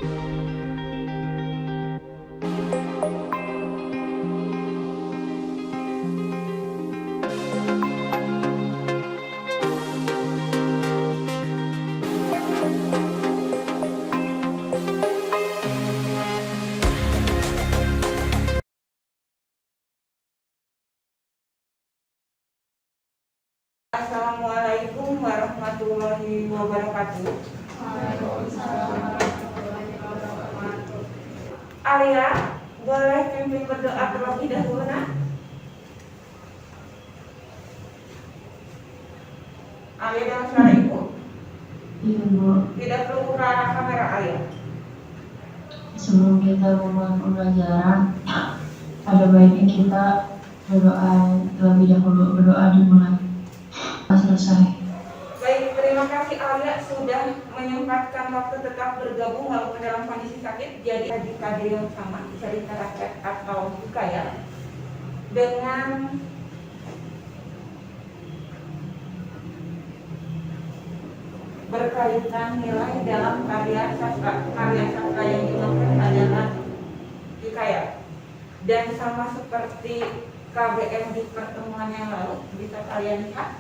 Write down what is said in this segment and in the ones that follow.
Assalamualaikum warahmatullahi wabarakatuh. Alia, boleh pimpin berdoa terlebih dahulu, nak? Alia dengan suara ibu? Iya, Bu. Tidak perlu ke arah kamera, Alia. Sebelum kita memulai pembelajaran, ada baiknya kita berdoa terlebih dahulu. Berdoa dimulai. Selesai. Baik, terima kasih Alia sudah menyempatkan waktu tetap bergabung walaupun dalam kondisi sakit. Jadi jika ada yang sama cerita rakyat atau hikayat dengan berkaitan nilai dalam karya sastra yang dimaksud adalah hikayat. Dan sama seperti KBM di pertemuan yang lalu, bisa kalian lihat,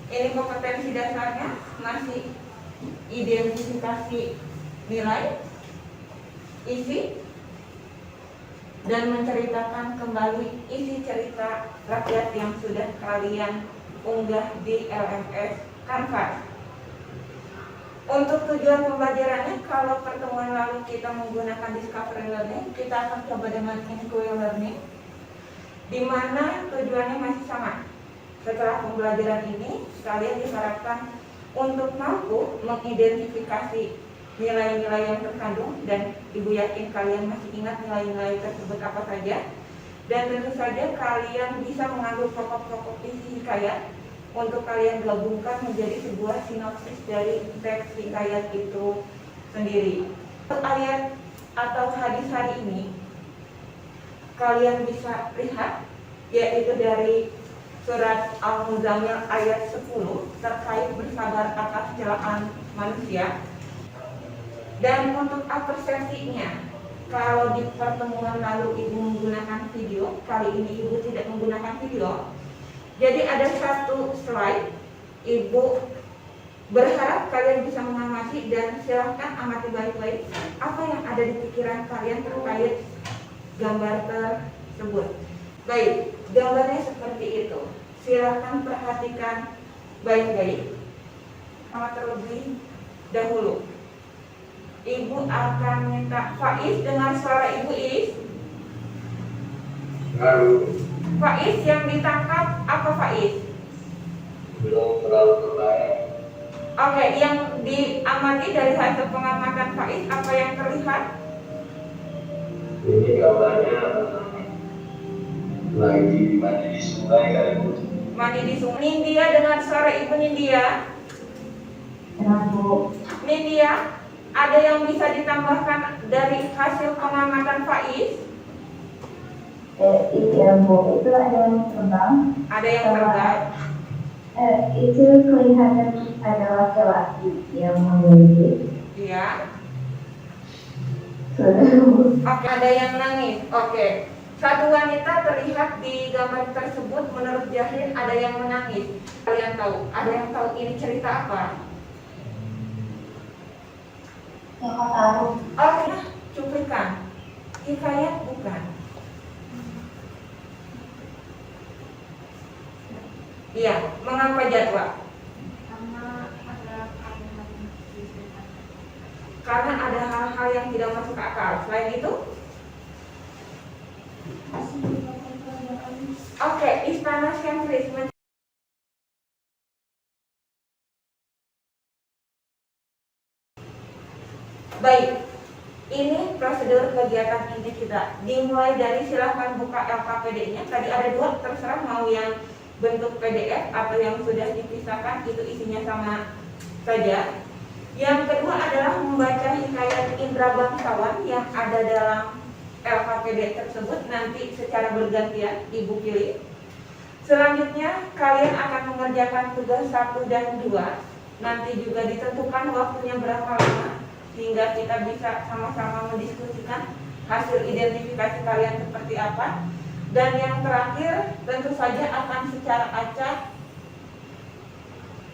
ini kompetensi dasarnya masih identifikasi nilai, isi, dan menceritakan kembali isi cerita rakyat yang sudah kalian unggah di LMS Canvas. Untuk tujuan pembelajarannya, kalau pertemuan lalu kita menggunakan Discovery Learning, kita akan coba dengan Inquiry Learning, di mana tujuannya masih sama. Setelah pembelajaran ini, kalian diharapkan untuk mampu mengidentifikasi nilai-nilai yang terkandung, dan ibu yakin kalian masih ingat nilai-nilai tersebut apa saja. Dan tentu saja kalian bisa mengambil pokok-pokok isi hikayat untuk kalian gabungkan menjadi sebuah sinopsis dari teks hikayat itu sendiri. Ayat atau hadis hari ini kalian bisa lihat, yaitu dari Surat Al-Muzammil ayat 10 terkait bersabar atas celaan manusia. Dan untuk apresiasinya, kalau di pertemuan lalu ibu menggunakan video, kali ini ibu tidak menggunakan video. Jadi ada satu slide, ibu berharap kalian bisa mengamati dan silahkan amati baik-baik apa yang ada di pikiran kalian terkait gambar tersebut. Baik, gambarnya seperti itu. Silahkan perhatikan baik-baik. Terlebih dahulu, ibu akan minta Faiz dengan suara ibu Is. Faiz yang ditangkap apa Faiz? Belum terlalu baik. Oke, yang diamati dari hasil pengamatan Faiz, apa yang terlihat? Ini gambarnya lagi mandi di sungai ya ibu. Mandi di sungai. Nindya dengan suara ibu Nindya. Bu. Nindya, ada yang bisa ditambahkan dari hasil pengamatan Faiz? Iya, Bu. Itu ada yang terbang. Ada yang terbang. Itu kelihatan ada laki-laki yang memiliki. Iya. Bu. Oke, ada yang nangis. Oke. Satu wanita terlihat di gambar tersebut, menurut Jahlin ada yang menangis. Kalian tahu? Ada yang tahu ini cerita apa? Yang tahu. Oke, cuplikan. Hikayat bukan? Iya, mengapa jadwal? Karena ada hal-hal yang tidak masuk akal. Selain itu? Oke, istana sentris. Baik, ini prosedur kegiatan inti kita. Dimulai dari silahkan buka LKPD-nya. Tadi ada dua, terserah mau yang bentuk PDF atau yang sudah dipisahkan, itu isinya sama saja. Yang kedua adalah membaca hikayat Indra Bangsawan yang ada dalam LKPD tersebut, nanti secara bergantian ibu pilih. Selanjutnya kalian akan mengerjakan tugas 1 dan 2. Nanti juga ditentukan waktunya berapa lama. sehingga kita bisa sama-sama mendiskusikan hasil identifikasi kalian seperti apa. Dan yang terakhir, tentu saja akan secara acak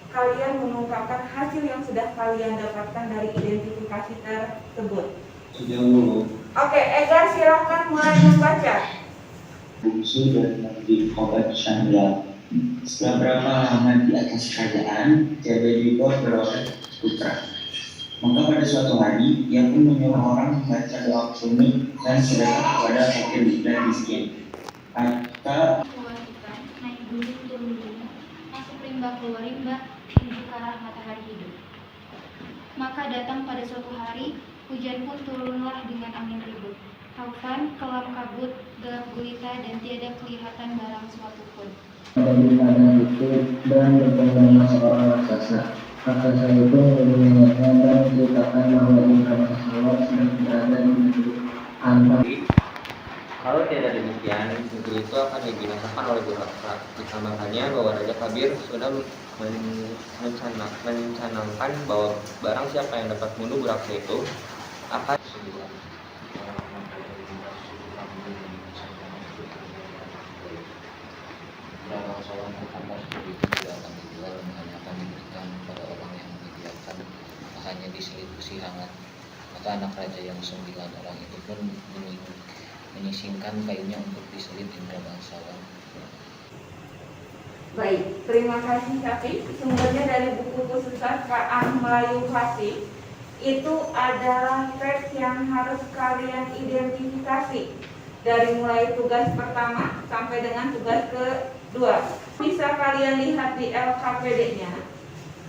kalian mengungkapkan hasil yang sudah kalian dapatkan dari identifikasi tersebut. Oke, Egar silahkan mulai membaca. Bungsu dan Nabi Khobat Syahrial. Setelah berapa lama di atas kerajaan, Jabediko beroleh putra. Maka pada suatu hari, ia pun menyuruh orang membaca doa sunyi dan sedekah kepada fakir dan miskin. Maka Kewajiban naik gunung turun gunung, masuk rimba keluar rimba, menuju ke arah matahari hidup. Maka datang pada suatu hari, hujan pun turunlah dengan angin ribut. Taufan, kelam kabut, gelap gulita, dan tiada kelihatan barang suatu pun. Dari ladang itu dan bertemu dengan seorang raksasa. Raksasa itu menghubunginya dan menceritakan bahwa Indra Bangsawan sedang berada di negeri Antang. Kalau tidak demikian, negeri itu akan dibinasakan oleh Buraksa. Ditambahkannya bahwa Raja Kabir sudah mencanangkan bahwa barang siapa yang dapat membunuh Buraksa itu akan hanya diselidiki hangat. Maka anak raja yang 9 orang itu pun menyisingkan kayunya untuk diselit Indra Bangsawan. Baik, terima kasih Safi. Sumbernya dari buku khususan Kaan Melayu Fasih. Itu adalah teks yang harus kalian identifikasi dari mulai tugas pertama sampai dengan tugas kedua. Bisa kalian lihat di LKPD-nya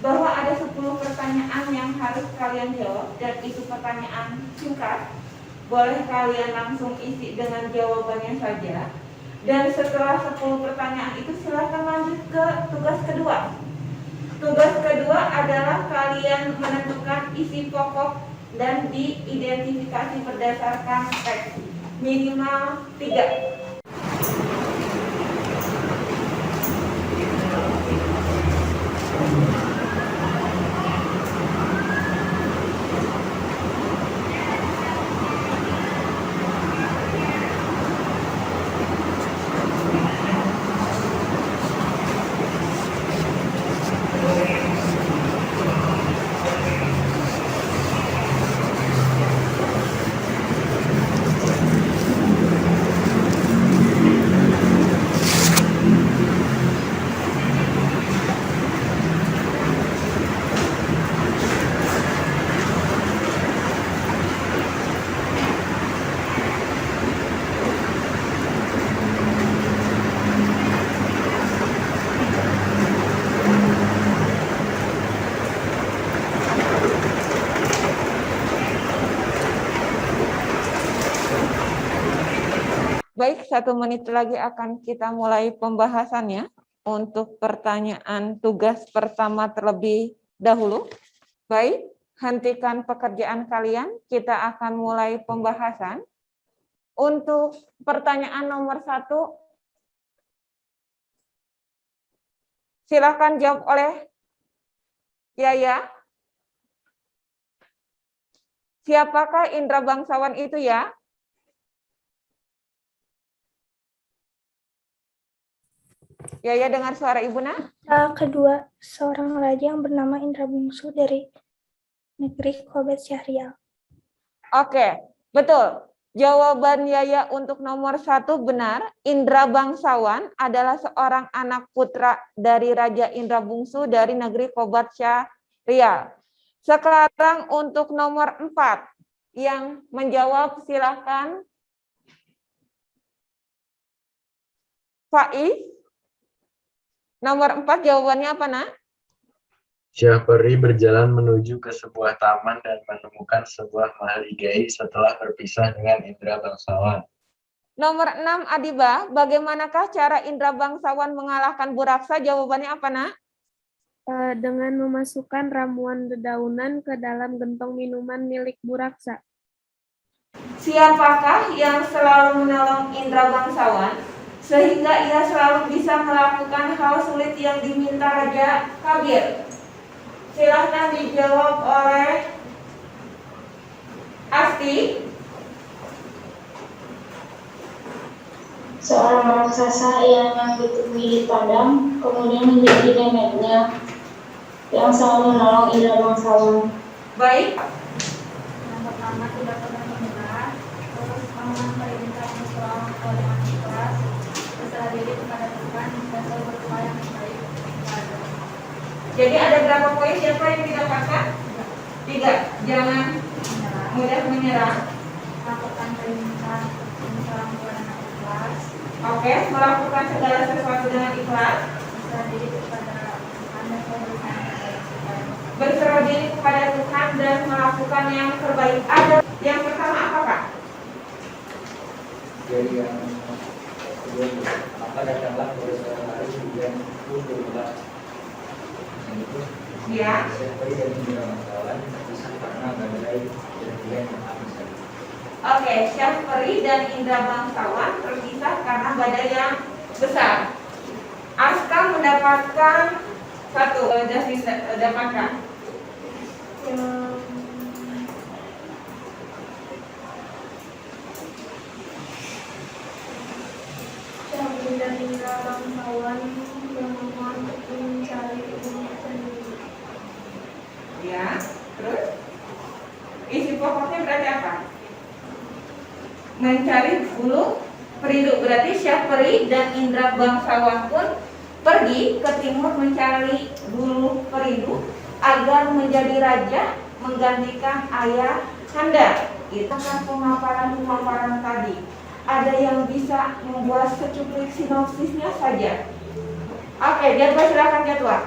bahwa ada 10 pertanyaan yang harus kalian jawab, dan itu pertanyaan singkat. Boleh kalian langsung isi dengan jawabannya saja. Dan setelah 10 pertanyaan itu silakan lanjut ke tugas kedua. Tugas kedua adalah kalian menentukan isi pokok dan diidentifikasi berdasarkan teks minimal 3. Baik, 1 menit lagi akan kita mulai pembahasannya untuk pertanyaan tugas pertama terlebih dahulu. Baik, hentikan pekerjaan kalian, kita akan mulai pembahasan. Untuk pertanyaan nomor 1, silakan jawab oleh Yaya. Siapakah Indra Bangsawan itu ya? Yaya dengar suara Ibu Nah? Kedua, seorang raja yang bernama Indra Bungsu dari negeri Khobat Syahrial. Oke, betul. Jawaban Yaya untuk nomor 1 benar. Indra Bangsawan adalah seorang anak putra dari Raja Indra Bungsu dari negeri Khobat Syahrial. Sekarang untuk nomor 4 yang menjawab silakan Faiz. Nomor 4 jawabannya apa, Nak? Syahperi berjalan menuju ke sebuah taman dan menemukan sebuah mahligai setelah berpisah dengan Indra Bangsawan. Nomor 6 Adiba, bagaimanakah cara Indra Bangsawan mengalahkan Buraksa? Jawabannya apa, Nak? Dengan memasukkan ramuan dedaunan ke dalam gentong minuman milik Buraksa. Siapakah yang selalu menolong Indra Bangsawan sehingga ia selalu bisa melakukan hal sulit yang diminta Raja Kabir? Silahkan dijawab oleh Fahri. Seorang raksasa yang ditemui di padang, kemudian menjadi neneknya yang selalu menolong indra bangsawan. Baik. Yang pertama tidak pernah menyerah, terus memperintah seorang tua dengan ikhlas, berserah diri kepada Tuhan dan selalu berupaya membaik kepada. Jadi ada berapa poin siapa yang didapatkan? 3. Jangan mudah menyerah. Melakukan perintah seorang tua dengan ikhlas, Oke, melakukan segala sesuatu dengan ikhlas. berserah diri kepada Tuhan dan selalu berupaya membaik kepada. Berserah diri kepada Tuhan dan melakukan yang terbaik. Ada yang pertama apa, Kak? Jadi yang kedua, maka datanglah pada suatu hari hujan pun turunlah. Dan itu Ya. Syahperi dan indra bangsawan terpisah karena badai dan hujan yang amat besar. Oke, Syahperi dan indra bangsawan terpisah karena badai yang besar. Aska mendapatkan 1. Jasmine dapatkan. Syahperi dan indra bangsawan yang memohon untuk mencari ilmu sendiri. Ya, terus isi pokoknya berarti apa? Mencari bulu perindu. Berarti Syahperi dan indra bangsawan pun pergi ke timur mencari bulu perindu agar menjadi raja menggantikan ayah Handa. Itu kan pemaparan tadi. Ada yang bisa membuat secuplik sinopsisnya saja. Oke, Jadwal silakan Jadwal.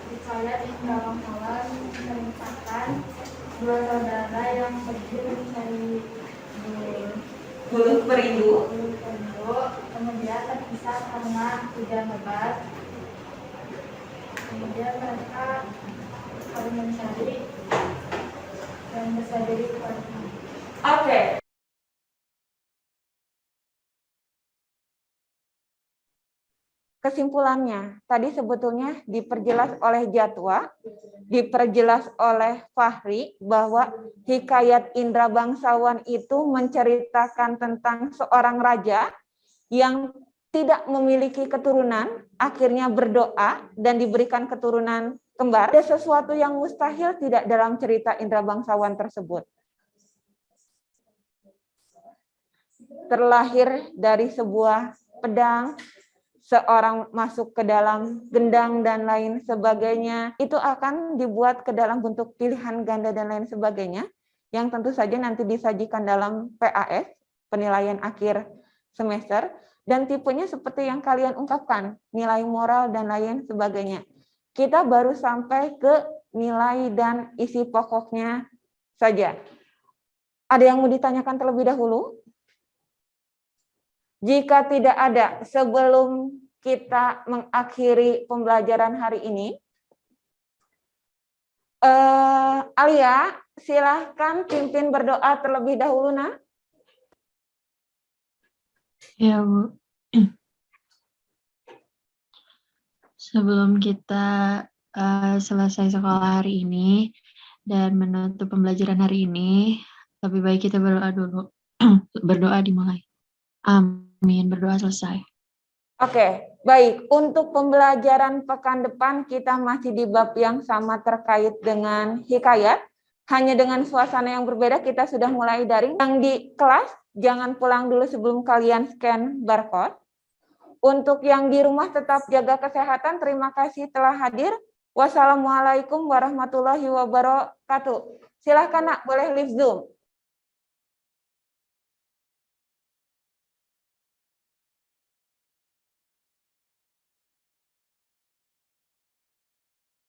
Hikayat indra bangsawan menceritakan dua saudara yang pergi mencari Bulu perindu. bulu perindu, kemudian terpisah karena hujan lebat. Kemudian mereka saling mencari dan berserah diri kepada Tuhan. Oke. Kesimpulannya, tadi sebetulnya diperjelas oleh Jatwa, diperjelas oleh Fahri bahwa hikayat indra bangsawan itu menceritakan tentang seorang raja yang tidak memiliki keturunan, akhirnya berdoa dan diberikan keturunan kembar. Ada sesuatu yang mustahil tidak dalam cerita indra bangsawan tersebut. Terlahir dari sebuah pedang, seorang masuk ke dalam gendang dan lain sebagainya, itu akan dibuat ke dalam bentuk pilihan ganda dan lain sebagainya, yang tentu saja nanti disajikan dalam PAS, penilaian akhir semester, dan tipenya seperti yang kalian ungkapkan, nilai moral dan lain sebagainya. Kita baru sampai ke nilai dan isi pokoknya saja. Ada yang mau ditanyakan terlebih dahulu? Jika tidak ada, sebelum kita mengakhiri pembelajaran hari ini, Alia, silahkan pimpin berdoa terlebih dahulu, nak. Ya, Bu. Sebelum kita selesai sekolah hari ini dan menutup pembelajaran hari ini, lebih baik kita berdoa dulu. Berdoa dimulai. Amin. Berdoa selesai. Oke, baik. Untuk pembelajaran pekan depan, kita masih di bab yang sama terkait dengan hikayat. Hanya dengan suasana yang berbeda, kita sudah mulai daring. Yang di kelas, jangan pulang dulu sebelum kalian scan barcode. Untuk yang di rumah tetap jaga kesehatan. Terima kasih telah hadir. Wassalamualaikum warahmatullahi wabarakatuh. Silahkan, nak, boleh leave Zoom.